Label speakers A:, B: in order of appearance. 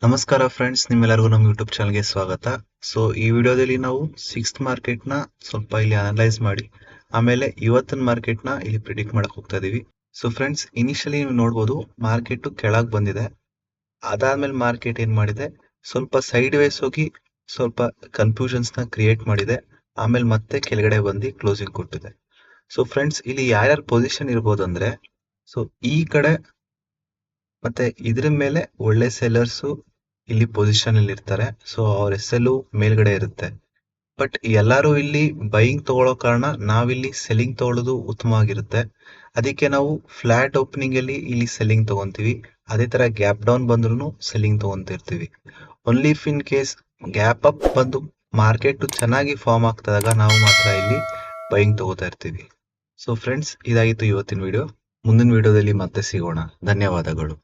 A: ನಮಸ್ಕಾರ ಫ್ರೆಂಡ್ಸ್, ನಿಮ್ಮೆಲ್ಲರಿಗೂ ನಮ್ಮ ಯೂಟ್ಯೂಬ್ ಚಾನಲ್ಗೆ ಸ್ವಾಗತ. ಸೊ ಈ ವಿಡಿಯೋದಲ್ಲಿ ನಾವು ಸಿಕ್ಸ್ತ್ ಮಾರ್ಕೆಟ್ನ ಸ್ವಲ್ಪ ಇಲ್ಲಿ ಅನಲೈಸ್ ಮಾಡಿ ಆಮೇಲೆ ಇವತ್ತಿನ ಮಾರ್ಕೆಟ್ನ ಇಲ್ಲಿ ಪ್ರಿಡಿಕ್ಟ್ ಮಾಡಕ್ ಹೋಗ್ತಾ ಇದೀವಿ. ಸೊ ಫ್ರೆಂಡ್ಸ್, ಇನಿಷಿಯಲಿ ನೀವು ನೋಡ್ಬೋದು ಮಾರ್ಕೆಟ್ ಕೆಳಗೆ ಬಂದಿದೆ. ಅದಾದ್ಮೇಲೆ ಮಾರ್ಕೆಟ್ ಏನ್ ಮಾಡಿದೆ, ಸ್ವಲ್ಪ ಸೈಡ್ ವೇಸ್ ಹೋಗಿ ಸ್ವಲ್ಪ ಕನ್ಫ್ಯೂಷನ್ಸ್ ನ ಕ್ರಿಯೇಟ್ ಮಾಡಿದೆ. ಆಮೇಲೆ ಮತ್ತೆ ಕೆಳಗಡೆ ಬಂದು ಕ್ಲೋಸಿಂಗ್ ಕೊಟ್ಟಿದೆ. ಸೊ ಫ್ರೆಂಡ್ಸ್, ಇಲ್ಲಿ ಯಾರ್ಯಾರ ಪೊಸಿಷನ್ ಇರ್ಬೋದು ಅಂದ್ರೆ, ಸೊ ಈ ಕಡೆ ಮತ್ತೆ ಇದ್ರ ಮೇಲೆ ಒಳ್ಳೆ ಸೆಲ್ಲರ್ಸ್ ಇಲ್ಲಿ ಪೊಸಿಷನ್ ಅಲ್ಲಿ ಇರ್ತಾರೆ. ಸೊ ಅವ್ರ ಎಸ್ಎಲ್ ಮೇಲ್ಗಡೆ ಇರುತ್ತೆ. ಬಟ್ ಎಲ್ಲರೂ ಇಲ್ಲಿ ಬೈಯಿಂಗ್ ತಗೊಳ್ಳೋ ಕಾರಣ ನಾವಿಲ್ಲಿ ಸೆಲ್ಲಿಂಗ್ ತಗೊಳ್ಳೋದು ಉತ್ತಮವಾಗಿರುತ್ತೆ. ಅದಕ್ಕೆ ನಾವು ಫ್ಲಾಟ್ ಓಪನಿಂಗ್ ಅಲ್ಲಿ ಇಲ್ಲಿ ಸೆಲ್ಲಿಂಗ್ ತಗೊಂತೀವಿ. ಅದೇ ತರ ಗ್ಯಾಪ್ ಡೌನ್ ಬಂದ್ರು ಸೆಲ್ಲಿಂಗ್ ತಗೊಂತಿರ್ತೀವಿ. Only if in case gap up ಬಂದು ಮಾರ್ಕೆಟ್ ಚೆನ್ನಾಗಿ ಫಾರ್ಮ್ ಆಗ್ತದಾಗ ನಾವು ಮಾತ್ರ ಇಲ್ಲಿ ಬೈಯಿಂಗ್ ತಗೋತಾ ಇರ್ತೀವಿ. ಸೊ ಫ್ರೆಂಡ್ಸ್, ಇದಾಗಿತ್ತು ಇವತ್ತಿನ ವಿಡಿಯೋ. ಮುಂದಿನ ವಿಡಿಯೋದಲ್ಲಿ ಮತ್ತೆ ಸಿಗೋಣ. ಧನ್ಯವಾದಗಳು.